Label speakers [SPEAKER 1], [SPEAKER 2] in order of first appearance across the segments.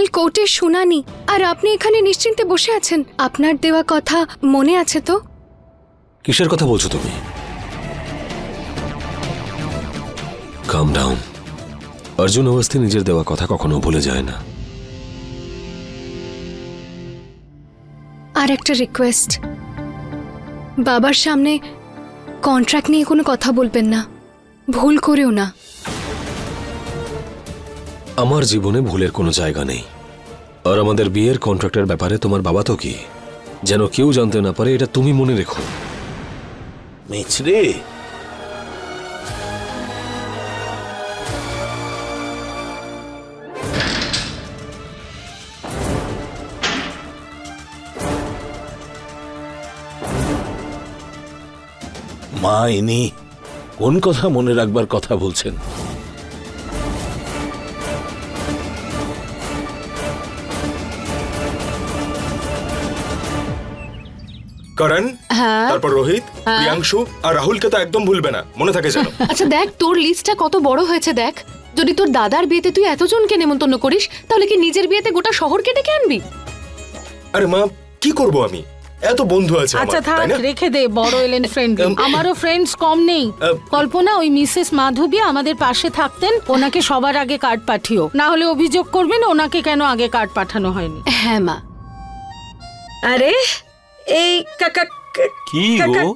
[SPEAKER 1] কাল কোর্টে শুনানি, আর আপনি এখানে নিশ্চিন্তে বসে আছেন। আপনার দেওয়া কথা মনে আছে তো?
[SPEAKER 2] কিসের কথা বলছো তুমি? কাম ডাউন। অর্জুন অবস্থি নিজের দেওয়া কথা কখনো ভুলে যায় না।
[SPEAKER 1] আর একটা রিকোয়েস্ট, বাবার সামনে কন্ট্রাক্ট নিয়ে কোনো কথা বলবেন না, ভুল করেও না।
[SPEAKER 2] আমার জীবনে ভুলের কোনো জায়গা নেই। আর আমাদের বিয়ের কন্ট্রাক্টের ব্যাপারে তোমার বাবা তো কি যেন কেউ জানতে না পারে, এটা তুমি মনে রেখো।
[SPEAKER 3] মিছরি, মা ইনি কোন কথা মনে রাখবার কথা বলছেন?
[SPEAKER 4] করণ, তারপর রোহিত, প্রিয়াংশু আর রাহুলকে তো একদম ভুলবে না, মনে থাকে যেন।
[SPEAKER 5] আচ্ছা দেখ, তোর লিস্টটা কত বড় হয়েছে দেখ। যদি তোর দাদার বিয়েতে তুই এতজনকে নেমন্তন্ন করিস, তাহলে কি নিজের বিয়েতে গোটা শহরকে ডেকে আনবি?
[SPEAKER 4] আরে মা, কি করব আমি? এত বন্ধু আছে আমার,
[SPEAKER 6] আচ্ছা থাক,
[SPEAKER 4] তাই না?
[SPEAKER 6] রেখে দে, বড় এলেন ফ্রেন্ড। আমারও ফ্রেন্ডস কম নেই। কল্পনা, ওই মিসেস মাধবী আমাদের পাশে থাকতেন, ওনাকে সবার আগে কার্ড পাঠিও, না হলে অভিযোগ করবেন ওনাকে কেন আগে কার্ড পাঠানো হয়নি।
[SPEAKER 5] হ্যাঁ মা।
[SPEAKER 7] আরে এই কাকা
[SPEAKER 8] কি গো,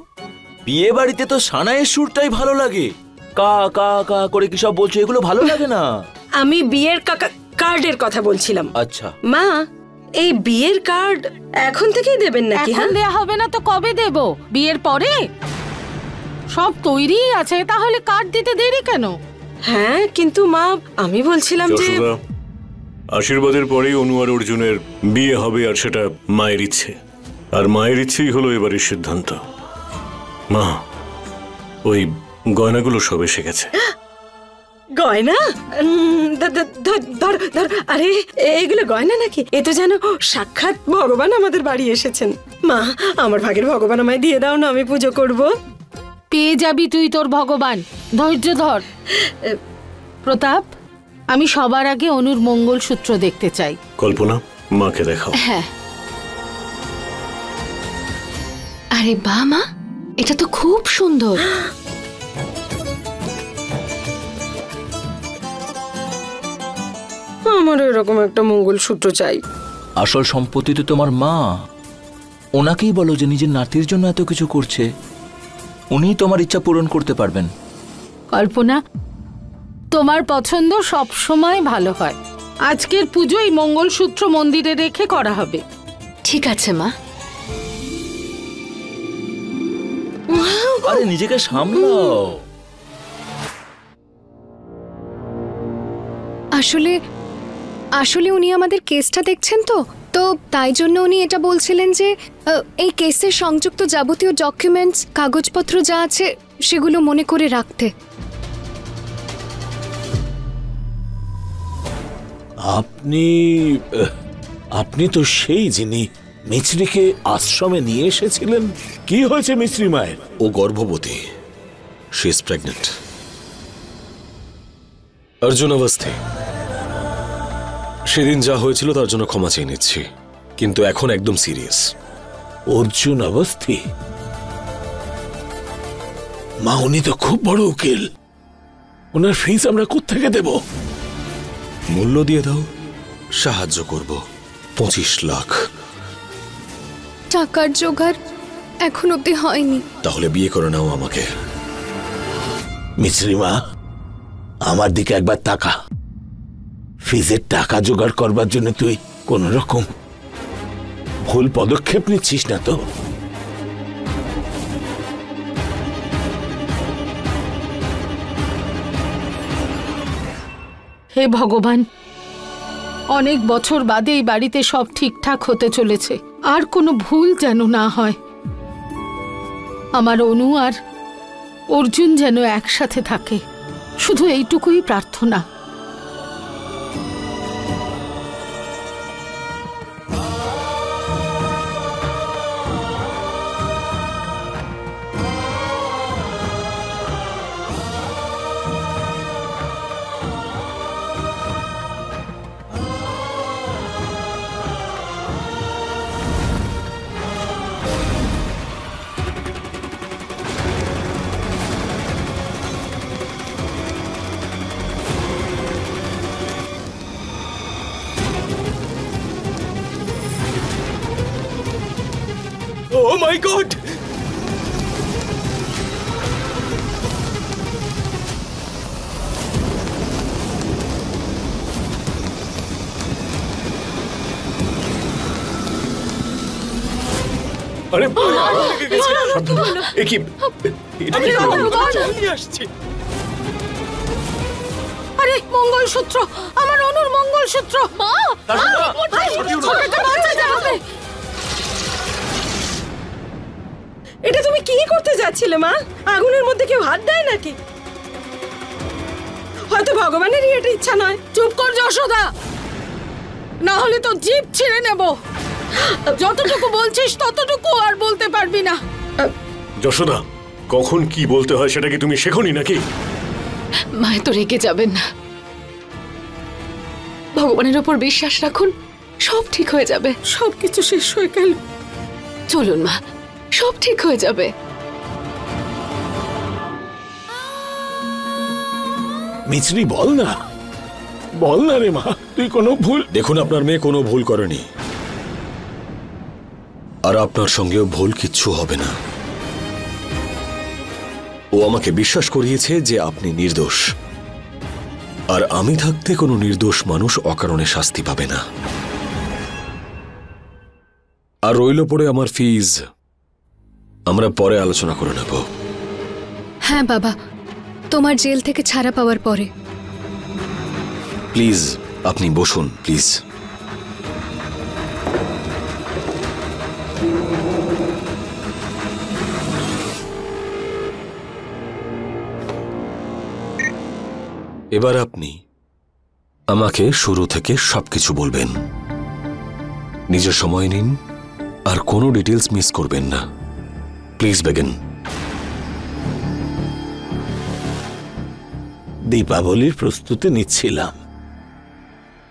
[SPEAKER 8] বিয়ে বাড়িতে তো সানাইয়ের সুরটাই ভালো লাগে। কা কা কা করে কি সব বলছো, এগুলো ভালো লাগে না।
[SPEAKER 7] আমি বিয়ের কার্ডের কথা বলছিলাম।
[SPEAKER 8] আচ্ছা
[SPEAKER 7] মা, এই বিয়ের কার্ড এখন থেকেই দেবেন নাকি?
[SPEAKER 6] এখন দেয়া হবে না তো কবে দেব? বিয়ের পরে? সব তৈরি আছে, তাহলে কার্ড দিতে দেরি কেন?
[SPEAKER 7] হ্যাঁ, কিন্তু মা আমি বলছিলাম যে
[SPEAKER 9] আশীর্বাদের পরেই অনু আর অর্জুনের বিয়ে হবে, আর সেটা মায়ের ইচ্ছে। আর মায়ের ইচ্ছেই হলো এবারের সিদ্ধান্ত। মা, ওই গয়নাগুলো সব এসে গেছে।
[SPEAKER 7] গয়না? ধর। আরে এগুলো গয়না নাকি? এ তো যেন সাক্ষাৎ ভগবান আমাদের বাড়ি এসেছেন। মা, আমার ভাগের ভগবান আমায় দিয়ে দাও না, আমি পুজো করব।
[SPEAKER 6] পেয়ে যাবি তুই তোর ভগবান, ধৈর্য ধর। প্রতাপ, আমি সবার আগে অনুর মঙ্গলসূত্র দেখতে চাই।
[SPEAKER 9] কল্পনা, মাকে দেখাও।
[SPEAKER 5] হ্যাঁ। আরে বাহ মা, এটা তো খুব সুন্দর।
[SPEAKER 7] আমার এরকম একটা মঙ্গলসূত্র চাই।
[SPEAKER 8] আসল সম্পত্তি তো তোমার মা, ওনাকেই বলো যে নিজের নাতির জন্য এত কিছু করছে, উনিই তোমার ইচ্ছা পূরণ করতে পারবেন।
[SPEAKER 6] কল্পনা, তোমার পছন্দ সব সময় ভালো হয়। আজকের পুজোয় মঙ্গলসূত্র মন্দিরে রেখে করা হবে।
[SPEAKER 5] ঠিক আছে মা।
[SPEAKER 8] আরে নিজেকে সামলাও।
[SPEAKER 1] আসলে উনি আমাদের কেসটা দেখছেন তো তাই জন্য উনি এটা বলছিলেন যে এই কেসে সংযুক্ত যাবতীয় ডকুমেন্টস, কাগজপত্র যা আছে সেগুলো মনে করে রাখতে।
[SPEAKER 3] আপনি তো সেই যিনি মিছরিকে আশ্রমে নিয়ে এসেছিলেন। কি হয়েছে মিছরি মায়ের?
[SPEAKER 2] ও গর্ভবতী, শি ইজ প্রেগন্যান্ট। অর্জুন অবস্থি, সেদিন যা হয়েছিল তার জন্য ক্ষমা চেয়ে নিচ্ছি, কিন্তু এখন একদম সিরিয়াস।
[SPEAKER 3] অর্জুন অবস্থি? মা, উনি তো খুব বড় উকিল, ওনার ফিস আমরা কোত্থেকে দেব?
[SPEAKER 2] মূল্য দিয়ে দাও, সাহায্য করব। 25 লাখ।
[SPEAKER 1] টাকার জোগাড় এখন অব্দি হয়নি।
[SPEAKER 2] তাহলে বিয়ে করে নাও আমাকে।
[SPEAKER 3] মিছরি মা, আমার দিকে একবার তাকা। ফিজের টাকা জোগাড় করবার জন্য তুই কোন রকম ভুল পদক্ষেপ নিচ্ছিস না তো?
[SPEAKER 6] হে ভগবান, অনেক বছর বাদে এই বাড়িতে সব ঠিকঠাক হতে চলেছে, আর কোনো ভুল যেন না হয়। আমার অনু আর অর্জুন যেন একসাথে থাকে, শুধু এইটুকুই প্রার্থনা।
[SPEAKER 4] মাই গড! আরে
[SPEAKER 6] আরে মঙ্গলসূত্র, আমার অনুর মঙ্গলসূত্র।
[SPEAKER 7] এটা তুমি কি করতে যাচ্ছিলে মা? আগুনের মধ্যে কেউ হাত দেয় নাকি? হয়তো ভগবানেরই এটা ইচ্ছা নয়।
[SPEAKER 6] চুপ কর যশোদা, না হলে তো জিভ ছিঁড়ে নেব। যতটুকু বলছিস ততটুকু আর বলতে পারবি না।
[SPEAKER 9] যশোদা, কখন কি বলতে হয় সেটা কি তুমি শেখোনি নাকি?
[SPEAKER 5] মায় তো রেগে যাবেন না, ভগবানের ওপর বিশ্বাস রাখুন, সব ঠিক হয়ে যাবে।
[SPEAKER 6] সবকিছু শেষ হয়ে গেল।
[SPEAKER 5] চলুন মা, সব ঠিক হয়ে যাবে।
[SPEAKER 3] মিছরি বল না, বল না রে মা, তুই কোনো ভুল।
[SPEAKER 2] দেখুন, আপনার মেয়ে কোনো ভুল করেনি, আর আপনার সঙ্গেও ভুল কিচ্ছু হবে না। ও আমাকে বিশ্বাস করিয়েছে যে আপনি নির্দোষ, আর আমি থাকতে কোনো নির্দোষ মানুষ অকারণে শাস্তি পাবে না। আর রইল পড়ে আমার ফিজ, আমরা পরে আলোচনা করে নেব।
[SPEAKER 1] হ্যাঁ বাবা, তোমার জেল থেকে ছাড়া পাওয়ার পরে।
[SPEAKER 2] প্লিজ আপনি বসুন, প্লিজ। এবার আপনি আমাকে শুরু থেকে সবকিছু বলবেন। নিজের সময় নিন, আর কোনো ডিটেলস মিস করবেন না। Please began.
[SPEAKER 3] দীপাবলির প্রস্তুতি নিচ্ছিলাম,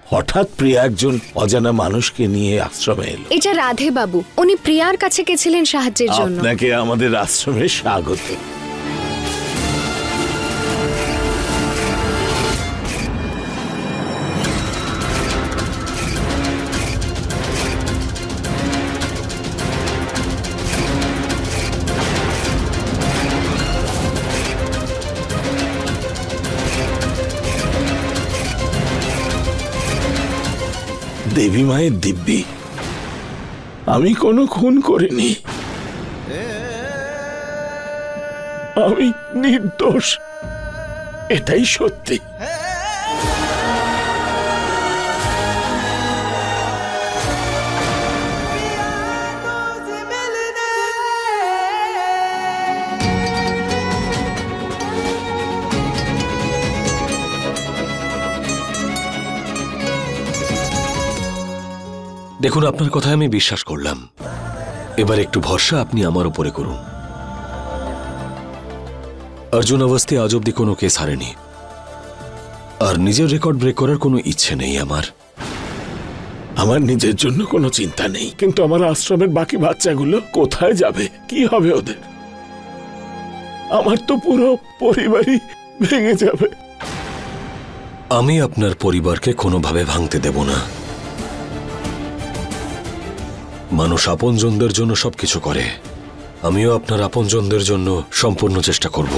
[SPEAKER 3] হঠাৎ প্রিয়া একজন অজানা মানুষকে নিয়ে আশ্রমে এলো।
[SPEAKER 1] এটা রাধে বাবু, উনি প্রিয়ার কাছে গেছিলেন সাহায্যের জন্য।
[SPEAKER 3] আপনাকে আমাদের আশ্রমে স্বাগত। দেবী মায়ের দিব্যি, আমি কোনো খুন করিনি, আমি নির্দোষ, এটাই সত্যি।
[SPEAKER 2] দেখুন, আপনার কথায় আমি বিশ্বাস করলাম, এবার একটু ভরসা আপনি আমার উপরে করুন। অর্জুন অবস্থি আজ অব্দি কোনো কেস হারেনি, আর নিজের রেকর্ড ব্রেক করার কোনো ইচ্ছে নেই আমার।
[SPEAKER 3] আমার নিজের জন্য কোনো চিন্তা নেই, কিন্তু আমার আশ্রমের বাকি বাচ্চাগুলো কোথায় যাবে, কি হবে ওদের? আমার তো পুরো পরিবারই ভেঙে যাবে।
[SPEAKER 2] আমি আপনার পরিবারকে কোনোভাবে ভাঙতে দেব না। মানুষ আপনজনদের জন্য সবকিছু করে, আমিও আপনার আপনজনদের জন্য সম্পূর্ণ চেষ্টা করব।